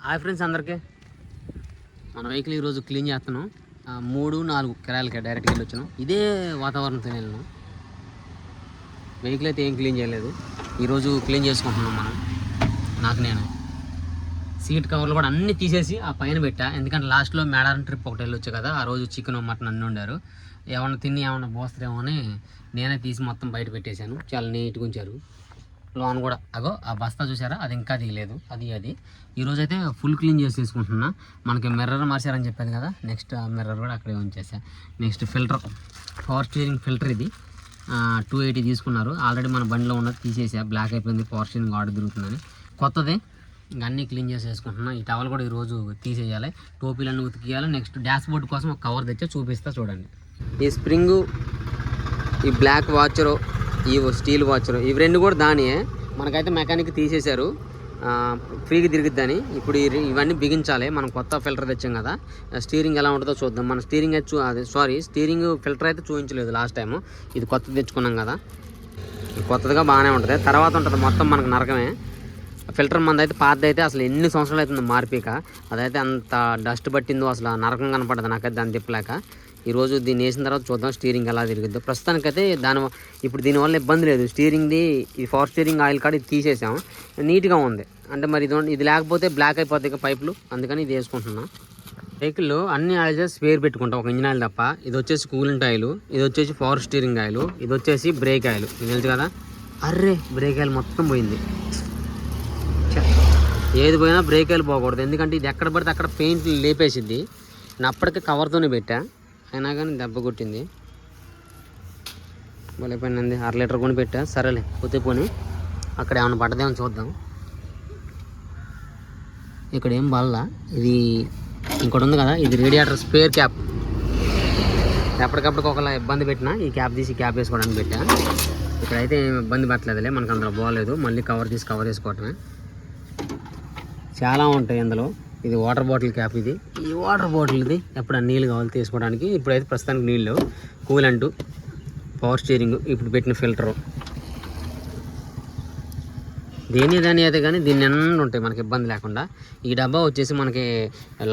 Hi friends అందరికీ. మన vehicle ఈరోజు క్లీన్ చేస్తున్నాం. 3-4 కిరాయిలకి డైరెక్ట్గా వెళ్ళి వచ్చాను. ఇదే వాతావరణంతో వెళ్ళాను. వెహికల్ అయితే ఏం క్లీన్ చేయలేదు. ఈరోజు క్లీన్ చేసుకుంటున్నాం మనం. నేను సీట్ కవర్లు కూడా అన్నీ తీసేసి ఆ పైన పెట్టా. ఎందుకంటే లాస్ట్లో మేడారం ట్రిప్ ఒకటి వెళ్ళొచ్చు కదా, ఆ రోజు చికెన్ మటన్ అన్నీ ఉండారు. ఏమన్నా తిని ఏమన్నా పోస్తారేమో అని నేనే తీసి మొత్తం బయట పెట్టేశాను. చాలా నీట్గా ఉంచారు. లోన్ కూడా అగో ఆ బస్తా చూసారా, అది ఇంకా దిగలేదు. అది ఈరోజు అయితే ఫుల్ క్లీన్ చేసి తీసుకుంటున్నా. మనకి మిర్రర్ మార్చారని చెప్పాను కదా, నెక్స్ట్ ఆ మిర్రర్ కూడా అక్కడే ఉంచేసా. Next filter, power steering filter ఇది 280 తీసుకున్నారు. ఆల్రెడీ మన బండిలో ఉన్నది తీసేసా, బ్లాక్ అయిపోయింది. పవర్ స్టీరింగ్ ఆర్డర్ తిరుగుతుందని కొత్తది ఇంకా అన్నీ క్లీన్ చేసి వేసుకుంటున్నా. ఈ టవల్ కూడా ఈరోజు తీసేయాలి, టోపీలన్నీ ఉతికియాలి. నెక్స్ట్ డాష్ బోర్డ్ కోసం ఒక కవర్ తెచ్చా, చూపిస్తా చూడండి. ఈ స్ప్రింగు, ఈ బ్లాక్ వాచరు, ఈ స్టీల్ వాచరు, ఇవి రెండు కూడా దానియే. మనకైతే మెకానిక్ తీసేశారు, ఫ్రీగా తిరిగిద్దని. ఇప్పుడు ఇవన్నీ బిగించాలి. మనం కొత్త ఫిల్టర్ తెచ్చాం కదా, స్టీరింగ్ ఎలా ఉంటుందో చూద్దాం. మన స్టీరింగ్ అయితే స్టీరింగ్ ఫిల్టర్ అయితే చూపించలేదు లాస్ట్ టైము. ఇది కొత్తది తెచ్చుకున్నాం కదా, కొత్తదిగా బాగానే ఉంటుంది. తర్వాత ఉంటుంది మొత్తం మనకు నరకమే. ఫిల్టర్ మంది అయితే పాతది అయితే అసలు ఎన్ని సంవత్సరాలు అవుతుంది మార్పిక. అదైతే అంత డస్ట్ పట్టిందో అసలు నరకం కనపడదు నాకైతే దాన్ని తిప్పలేక. ఈరోజు దీన్ని వేసిన తర్వాత చూద్దాం స్టీరింగ్ ఎలా తిరిగిద్దో. ప్రస్తుతానికైతే ఇప్పుడు దీనివల్ల ఇబ్బంది లేదు. స్టీరింగ్ది ఈ పవర్ స్టీరింగ్ ఆయిల్ కార్డ్ ఇది తీసేసాం, నీట్గా ఉంది. అంటే మరి ఇది లేకపోతే బ్లాక్ అయిపోతాయి పైపులు, అందుకని ఇది వేసుకుంటున్నాం. వెహికల్లో అన్ని ఆయిల్స్ స్పేర్ పెట్టుకుంటాం, ఒక ఇంజిన్ ఆయిల్ తప్ప. ఇది వచ్చేసి కూలింగ్ ఆయిల్, ఇది వచ్చేసి పవర్ స్టీరింగ్ ఆయిల్, ఇది వచ్చేసి బ్రేక్ ఆయిల్. ఇది తెలుసు కదా. అర్రే బ్రేక్ ఆయిల్ మొత్తం పోయింది. ఏది పోయినా బ్రేక్ ఆయిల్ పోకూడదు, ఎందుకంటే ఇది ఎక్కడ పడితే అక్కడ పెయింట్ లేపేసిద్ది. నేను అప్పటికే కవర్తోనే పెట్టా, అయినా కానీ దెబ్బ కొట్టింది. పోయినంది 1/2 లీటర్ కొని పెట్టా. సరేలే పోతే పోనీ, అక్కడ ఏమైనా పడ్డదేమో చూద్దాం. ఇక్కడ ఏం బాల్లా. ఇది ఇంకోటి ఉంది కదా, ఇది రేడియేటర్ స్పేర్ క్యాప్. ఎప్పటికప్పుడు ఒకలా ఇబ్బంది పెట్టినా ఈ క్యాప్ తీసి క్యాప్ వేసుకోవడానికి పెట్టా. ఇక్కడైతే ఏం ఇబ్బంది పెట్టలేదులే, మనకు అందులో బాగలేదు. మళ్ళీ కవర్ వేసుకోవటమే. చాలా ఉంటాయి అందులో. ఇది వాటర్ బాటిల్ క్యాప్. ఇది ఈ వాటర్ బాటిల్ది ఎప్పుడన్నా నీళ్ళు కావాలి తీసుకోవడానికి. ఇప్పుడైతే ప్రస్తుతానికి నీళ్ళు, కూలంటు, పవర్ స్టీరింగ్, ఇప్పుడు పెట్టిన ఫిల్టరు, దాని అయితే కానీ దీన్ని అన్నీ ఉంటాయి మనకి ఇబ్బంది లేకుండా. ఈ డబ్బా వచ్చేసి మనకి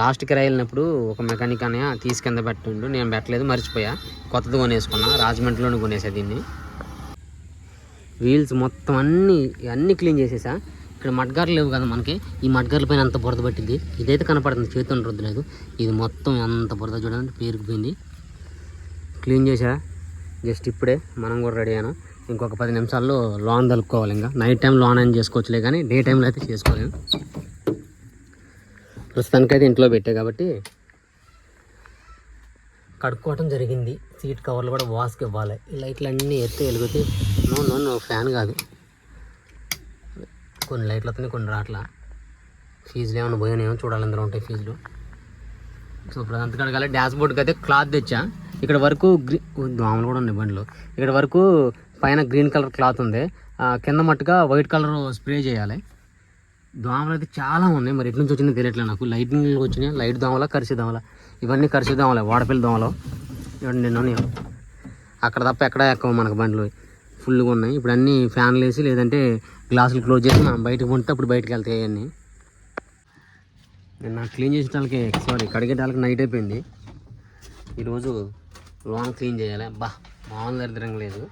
లాస్ట్ కిరాయి వెళ్ళినప్పుడు ఒక మెకానిక్ అని తీసి కింద పెట్టిండు, నేను పెట్టలేదు, మర్చిపోయా. కొత్తది కొనేసుకున్నా, రాజమండ్రిలోనే కొనేసా దీన్ని. వీల్స్ మొత్తం అన్నీ క్లీన్ చేసేసా. ఇక్కడ మడ్గార్లు లేవు కదా మనకి, ఈ మడ్గార్ల పైన అంత బురద పట్టింది. ఇదైతే కనపడుతుంది, చేతితో రుద్దలేదు. ఇది మొత్తం అంత బురద చూడండి, పేరుకుపోయింది. క్లీన్ చేసా జస్ట్ ఇప్పుడే. మనం కూడా రెడీ అయ్యాను. ఇంకొక 10 నిమిషాల్లో లోన్ తలుపుకోవాలి. ఇంకా నైట్ టైం లోన్ అని చేసుకోవచ్చులే, కానీ డే టైంలో అయితే చేసుకోలేము. ప్రస్తుతానికైతే ఇంట్లో పెట్టా కాబట్టి కడుక్కోవటం జరిగింది. సీట్ కవర్లు కూడా వాష్కి ఇవ్వాలి. ఈ లైట్లు అన్నీ ఎత్తే వెలుగుతాయి. నో ఫ్యాన్ కాదు, కొన్ని లైట్లు వస్తున్నాయి, కొన్ని రాట్లా. ఫీజులు ఏమైనా పోయినాయేమో చూడాలి, అందులో ఉంటాయి ఫీజులు. సో ఇప్పుడు అంతకడగాలి. డాష్ బోర్డ్కి అయితే క్లాత్ తెచ్చా. ఇక్కడ వరకు దోమలు కూడా ఉన్నాయి బండిలో. ఇక్కడ వరకు పైన గ్రీన్ కలర్ క్లాత్ ఉంది, కింద మట్టుగా వైట్ కలర్ స్ప్రే చేయాలి. దోమలు అయితే చాలా ఉన్నాయి, మరి ఎటు నుంచి వచ్చిందో తెలియట్లేదు నాకు. లైటింగ్ వచ్చినాయి, లైట్ దోమల, కరిసి దోమల. ఇవన్నీ కరిసి దోమలే, వాడపిల్లి దోమలు. నిన్న అక్కడ తప్ప ఎక్కడ ఎక్కువ మనకు బండ్లు ఫుల్గా ఉన్నాయి. ఇప్పుడు అన్నీ ఫ్యాన్లు వేసి లేదంటే గ్లాసులు క్లోజ్ చేసి మనం బయటకు పంటే అప్పుడు బయటకు వెళ్తాయి అన్నీ. నేను క్లీన్ చేసేటానికి కడిగేటానికి నైట్ అయిపోయింది. ఈరోజు లోన్ క్లీన్ చేయాలి. మామూలు దరిద్రంగా లేదు.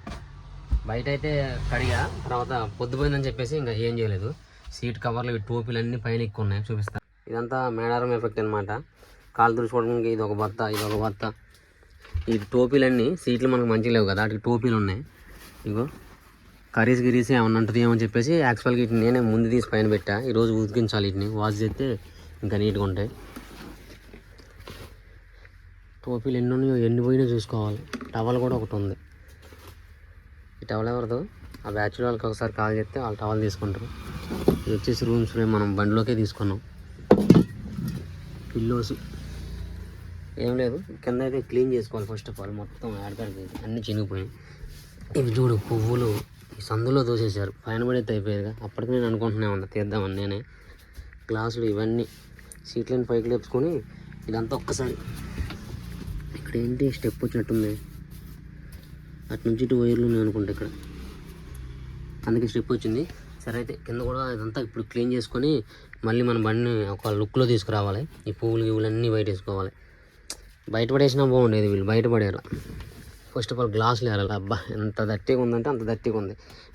బయట అయితే కడిగా, తర్వాత పొద్దుపోయిందని చెప్పేసి ఇంకా ఏం చేయలేదు. సీట్ కవర్లు, ఇవి టోపీలు అన్నీ పైన ఎక్కువ ఉన్నాయి, చూపిస్తాను. ఇదంతా మేడారం ఎఫెక్ట్ అనమాట. కాలు తుడుచుకోవడానికి ఇదొక బత్త. ఈ టోపీలన్నీ సీట్లు మనకు మంచిగా లేవు కదా, అటు టోపీలు ఉన్నాయి. ఇగో గిరీసి ఏమన్నా ఉంటుంది ఏమని చెప్పేసి యాక్చువల్గా వీటిని నేనే ముందు తీసి పైన పెట్టా. ఈరోజు ఉతికించాలి, వీటిని వాష్ చేస్తే ఇంకా నీట్గా ఉంటాయి. టోపీలు ఎన్ని ఉన్నాయో, ఎన్ని పోయినా చూసుకోవాలి. టవల్ కూడా ఒకటి ఉంది. ఈ టవల్ ఎవరిదో, ఆ బ్యాచ్ వాళ్ళకి ఒకసారి కాల్ చేస్తే వాళ్ళు టవల్ తీసుకుంటారు. ఇది వచ్చేసి రూమ్ స్ప్రే, మనం బండిలోకే తీసుకున్నాం. పిల్లోస్ ఏం లేదు, కింద అయితే క్లీన్ చేసుకోవాలి. ఫస్ట్ ఆఫ్ ఆల్ మొత్తం ఆడతాడు అన్నీ చినిగిపోయాయి. ఇవి చూడు, పువ్వులు ఈ సందులో దోసేసారు, పైన పడైతే అయిపోయారుగా. అప్పటికి నేను అనుకుంటున్నా ఉన్నా తీద్దామని. నేనే గ్లాసులు ఇవన్నీ సీట్లను పైకి లేపుకొని ఇదంతా ఒక్కసారి. ఇక్కడ ఏంటి స్టెప్ వచ్చినట్టుంది, అటు నుంచి ఇటు వైర్లు ఉన్నాయి అనుకుంటా ఇక్కడ, అందుకే స్టెప్ వచ్చింది. సరే అయితే కింద కూడా ఇదంతా ఇప్పుడు క్లీన్ చేసుకొని మళ్ళీ మన బండిని ఒక లుక్లో తీసుకురావాలి. ఈ పువ్వులు గివ్వులన్నీ బయట వేసుకోవాలి. బయట పడేసినా బాగుండేది, వీళ్ళు బయటపడారు. ఫస్ట్ ఆఫ్ ఆల్ గ్లాసులు వేయాలి. అబ్బా ఎంత దట్టిగా ఉందంటే అంత దట్టిగా ఉంది.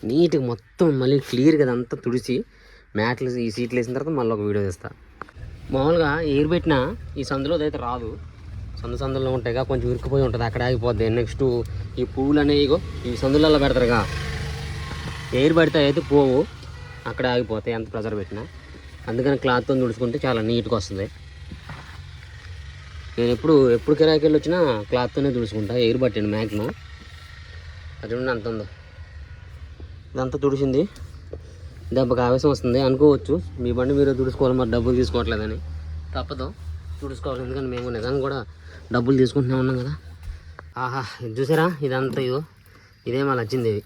నీట్గా మొత్తం మళ్ళీ క్లియర్గా అదంతా తుడిచి మ్యాట్లు ఈ సీట్లు వేసిన తర్వాత మళ్ళీ ఒక వీడియో తీస్తా. మామూలుగా ఎయిర్ పెట్టినా ఈ సందులో అయితే రాదు, సందులో ఉంటాయిగా, కొంచెం ఇరుక్కుపోయి ఉంటుంది, అక్కడ ఆగిపోద్ది. నెక్స్ట్ ఈ పువ్వులు అనేవి ఈ సందులలో పెడతారుగా, ఎయిర్ పడితే అయితే పోవు, అక్కడ ఆగిపోతాయి ఎంత ప్రెజర్ పెట్టినా. అందుకని క్లాత్తో తుడుచుకుంటే చాలా నీట్గా వస్తుంది. నేను ఎప్పుడు కిరాయికి వెళ్ళి వచ్చినా క్లాత్తోనే తుడుచుకుంటా, ఎయిర్ పట్టాను మ్యాక్సిమం. అది ఉండి అంత ఉందో ఇదంతా తుడిచింది. దెబ్బకి ఆవేశం వస్తుంది అనుకోవచ్చు, మీ బండి మీరు తుడుచుకోవాలి, మరి డబ్బులు తీసుకోవట్లేదని. తప్పదు, తుడుచుకోవాలి. ఎందుకంటే మేము నిజంగా కూడా డబ్బులు తీసుకుంటూనే ఉన్నాం కదా. ఆహా, ఇది చూసారా, ఇదంతా ఇదే మా నచ్చింది. ఇది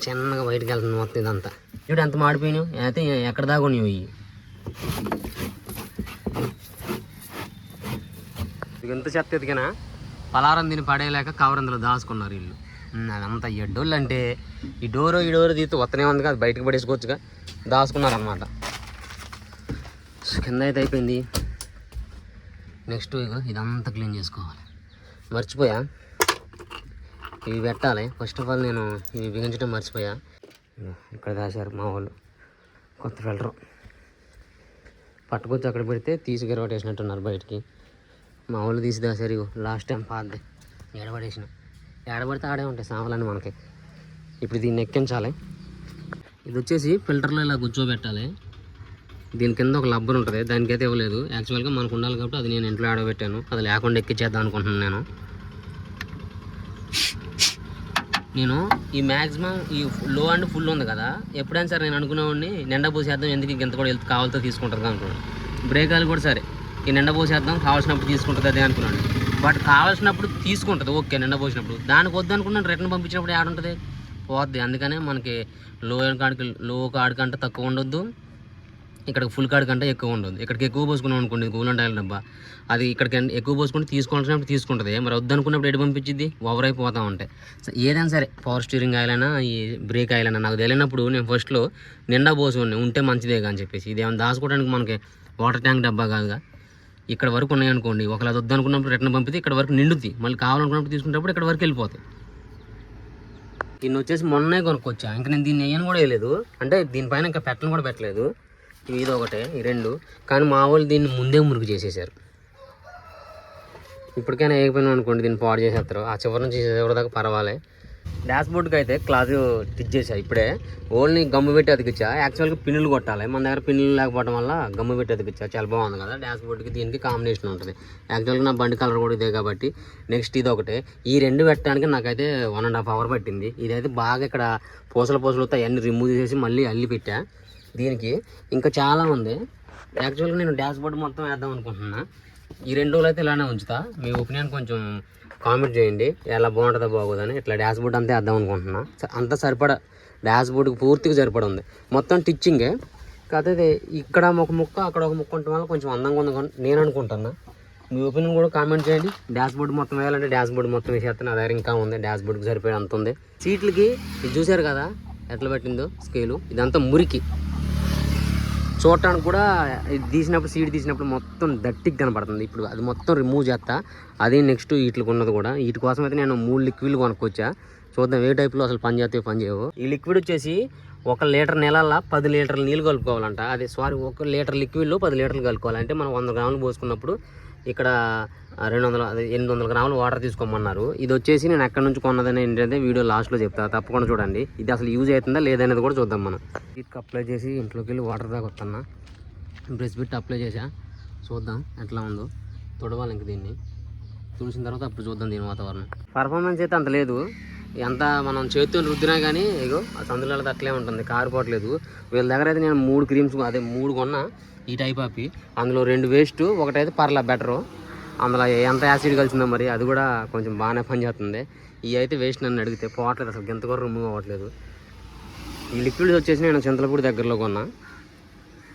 చిన్నగా బయటకు వెళ్తుంది మొత్తం ఇదంతా. ఇప్పుడు ఎంత మాడిపోయినావు అయితే ఎక్కడ దాకా ఇవి ఎంత చెత్త ఎదిగినా పలారం దీన్ని పడేయలేక కవర్ అందులో దాచుకున్నారు వీళ్ళు. అదంతా ఎడ్డోళ్ళు అంటే ఈ డోరు తీస్తే వత్తనే ఉంది కదా, బయటకు పడేసుకోవచ్చుగా, దాచుకున్నారు అనమాట. కింద అయితే అయిపోయింది. నెక్స్ట్ ఇదంతా క్లీన్ చేసుకోవాలి. మర్చిపోయా, ఇవి పెట్టాలి. ఫస్ట్ ఆఫ్ ఆల్ నేను ఇవి బిగించడం మర్చిపోయా. ఇక్కడ దాచారు మా వాళ్ళు కొత్త ఫిల్టరు, పట్టుకొచ్చి అక్కడ పెడితే తీసి గిరవటేసినట్టున్నారు బయటికి. మా వాళ్ళు తీసి దాచారు. లాస్ట్ టైం పాతది ఏడబడితే ఆడే ఉంటాయి సామాన్లన్నీ మనకి. ఇప్పుడు దీన్ని ఎక్కించాలి. ఇది వచ్చేసి ఫిల్టర్లో ఇలా కూర్చోబెట్టాలి. దీని కింద ఒక లబ్బర్ ఉంటుంది, దానికైతే ఇవ్వలేదు. యాక్చువల్గా మనకు ఉండాలి కాబట్టి అది నేను ఇంట్లో ఆడబెట్టాను. అది లేకుండా ఎక్కించేద్దాం అనుకుంటున్నాను నేను. ఈ మ్యాక్సిమం ఈ లో అండ్ ఫుల్ ఉంది కదా, ఎప్పుడైనా సరే నేను అనుకునేవాడిని నిండా పోసేద్దాం, ఎందుకు ఇంత కూడా వెళ్తే కావాలతో తీసుకుంటుంది అనుకున్నాను. బ్రేకాలు కూడా సరే ఈ నిండా పోసేద్దాం, కావాల్సినప్పుడు తీసుకుంటుంది అదే అనుకున్నాను. బట్ కావాల్సినప్పుడు తీసుకుంటుంది, ఓకే, నిండా పోసినప్పుడు. దానికి వద్దు అనుకున్నాను, రిటర్న్ పంపించినప్పుడు ఏడుంటుంది, పోద్ది. అందుకనే మనకి లో కార్డ్ కంటే తక్కువ ఉండొద్దు, ఇక్కడ ఫుల్ కార్డ్ కంటే ఎక్కువ ఉండదు. ఇక్కడికి ఎక్కువ పోసుకున్నాం అనుకోండి, కూలంట్ ఆయిల్ డబ్బా, అది ఇక్కడికి ఎక్కువ పోసుకుంటే తీసుకోవాల్సినప్పుడు తీసుకుంటుంది. మరి వద్దనుకున్నప్పుడు ఎటు పంపించింది, ఓవర్ అయిపోతూ ఉంటాయి. సో ఏదైనా సరే పవర్ స్టీరింగ్ ఆయిల్ అయినా ఈ బ్రేక్ ఆయిల్ అయినా నాకు తెలియనప్పుడు నేను ఫస్ట్లో నిండా పోసుకుని ఉంటే మంచిదే అని చెప్పేసి. ఇదేమైనా దాచుకోవడానికి మనకి వాటర్ ట్యాంక్ డబ్బా కాదుగా, ఇక్కడ వరకు ఉన్నాయనుకోండి, ఒకవేళ అది వద్దనుకున్నప్పుడు రిటర్న్ పంపితే ఇక్కడ వరకు నిండుద్ది, మళ్ళీ కావాలనుకున్నప్పుడు తీసుకున్నప్పుడు ఇక్కడ వరకు వెళ్ళిపోతాయి. దీన్ని వచ్చేసి మొన్నే కొనుక్కొచ్చా, ఇంకా నేను దీన్ని వేయను కూడా వేయలేదు, అంటే దీనిపైన ఇంకా పెట్టను కూడా పెట్టలేదు. ఇది ఒకటే, ఈ రెండు. కానీ మా వాళ్ళు దీన్ని ముందే మురుగు చేసేసారు. ఇప్పటికైనా వేయకపోయినా అనుకోండి దీన్ని పాడు చేసేస్తారు. ఆ చివరి నుంచి చివరి దాకా పర్వాలే. డాష్ బోర్డ్కి అయితే క్లాత్ స్టిచ్ చేసా ఇప్పుడే, ఓన్లీ గమ్ము పెట్టి అతికిచ్చా. యాక్చువల్గా పిన్నులు కొట్టాలి, మన దగ్గర పిన్నులు లేకపోవడం వల్ల గమ్ము పెట్టి అతికిచ్చా. చాలా బాగుంది కదా, డాష్ బోర్డ్కి దీనికి కాంబినేషన్ ఉంటుంది. యాక్చువల్గా నా బండి కలర్ కూడా ఇదే కాబట్టి. నెక్స్ట్ ఇది ఒకటే, ఈ రెండు పెట్టడానికి నాకైతే 1.5 hours పట్టింది. ఇదైతే బాగా ఇక్కడ పూసలు వస్తాయి, అన్నీ రిమూవ్ చేసి మళ్ళీ అల్లి పెట్టా. దీనికి ఇంకా చాలా ఉంది. యాక్చువల్గా నేను డాష్ బోర్డ్ మొత్తం వేద్దాం అనుకుంటున్నా. ఈ 2 రోజులు అయితే ఇలానే ఉంచుతా. మీ ఒపీనియన్ కొంచెం కామెంట్ చేయండి, ఎలా బాగుంటుందో బాగోదని. ఇట్లా డాష్ బోర్డ్ అంతా వేద్దాం అనుకుంటున్నా. అంతా సరిపడా డాష్ బోర్డుకి పూర్తిగా సరిపడా ఉంది. మొత్తం టిచ్చింగే కాకపోతే ఇక్కడ ఒక ముక్క అక్కడ ఒక ముక్క ఉండటం వల్ల కొంచెం అందంగా ఉంది నేను అనుకుంటున్నా. మీ ఒపీనియన్ కూడా కామెంట్ చేయండి. డాష్ బోర్డు మొత్తం వేయాలంటే డాష్ బోర్డు మొత్తం వేసేస్తాను, నా దగ్గర ఇంకా ఉంది. డాష్ బోర్డుకి సరిపోయే అంత ఉంది. సీట్లకి ఇది చూసారు కదా ఎట్లా పెట్టిందో స్కేలు, ఇదంతా మురికి. చూడటానికి కూడా తీసినప్పుడు సీట్ తీసినప్పుడు మొత్తం దట్టికి కనపడుతుంది. ఇప్పుడు అది మొత్తం రిమూవ్ చేస్తా. అదే నెక్స్ట్ వీటికి ఉన్నది కూడా. వీటి కోసం అయితే నేను 3 లిక్విడ్లు కొనుక్కొచ్చా. చూద్దాం ఏ టైప్లో అసలు పని చేస్తాయో పని చేయవు. ఈ లిక్విడ్ వచ్చేసి 1 లీటర్ నెలల్లో 10 లీటర్ల నీళ్ళు కలుపుకోవాలంట. అదే 1 లీటర్ లిక్విడ్లో 10 లీటర్లు కలుపుకోవాలంటే మనం 100 గ్రాములు పోసుకున్నప్పుడు ఇక్కడ 800 గ్రాములు వాటర్ తీసుకోమన్నారు. ఇది వచ్చేసి నేను ఎక్కడి నుంచి కొన్నదని ఏంటంటే వీడియో లాస్ట్లో చెప్తా, తప్పకుండా చూడండి. ఇది అసలు యూజ్ అవుతుందా లేదనేది కూడా చూద్దాం మనం. వీటికి అప్లై చేసి ఇంట్లోకి వెళ్ళి వాటర్ దాకా వస్తున్నా. బ్రష్ పెట్టి అప్లై చేసా, చూద్దాం ఎట్లా ఉందో. తుడవాలి ఇంక దీన్ని, తుడిసిన తర్వాత అప్పుడు చూద్దాం దీని వాతావరణం. పర్ఫార్మెన్స్ అయితే అంత లేదు, ఎంత మనం చేతితో రుద్దినా కానీ ఇగో ఆ సందులలో అట్లే ఉంటుంది, కారిపోవట్లేదు. వీళ్ళ దగ్గర అయితే నేను 3 క్రీమ్స్ అదే 3 కొన్నా ఈ టైప్ ఆపి. అందులో 2 వేస్ట్, ఒకటైతే పర్లా బెటరు. అందులో ఎంత యాసిడ్ కలిసిందో మరి, అది కూడా కొంచెం బాగానే పనిచేస్తుంది. ఇవి అయితే వేస్ట్ నన్ను అడిగితే పోవట్లేదు, అసలు గంత కూడా రిమూవ్ అవ్వట్లేదు. ఈ లిక్విడ్ వచ్చేసి నేను చింతలపూడి దగ్గరలో కొన్నా.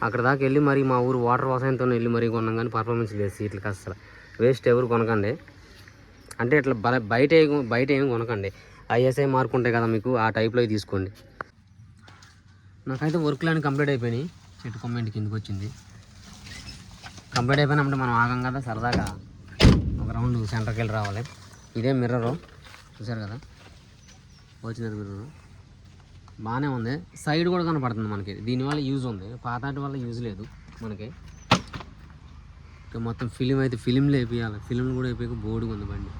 అక్కడ దాకా వెళ్ళి మరి మా ఊరు వాటర్ వాసనతో వెళ్ళి మరీ కొన్నాం, కానీ పర్ఫార్మెన్స్ లేదు సీట్లకి అసలు. వేస్ట్ ఎవరు కొనకండి, అంటే ఇట్లా బయట ఏమి కొనకండి. ISI మార్క్ ఉంటాయి కదా మీకు, ఆ టైప్లో తీసుకోండి. నాకైతే వర్క్లన్నీ కంప్లీట్ అయిపోయినాయి. చెట్టు కొమ్మ ఇంటి కిందకి వచ్చింది. కంప్లీట్ అయిపోయినప్పుడు మనం ఆగం కదా, సరదాగా ఒక రౌండ్ సెంటర్కి వెళ్ళి రావాలి. ఇదే మిర్రరు చూసారు కదా, వచ్చినది మిర్రరు బాగానే ఉంది. సైడ్ కూడా కనపడుతుంది మనకి. దీనివల్ల యూజ్ ఉంది, పాతాటి వల్ల యూజ్ లేదు మనకి. మొత్తం ఫిలిం అయితే ఫిలింలో వేపియాలి. ఫిలిం కూడా అయిపోయి బోర్డుగా ఉంది బండి.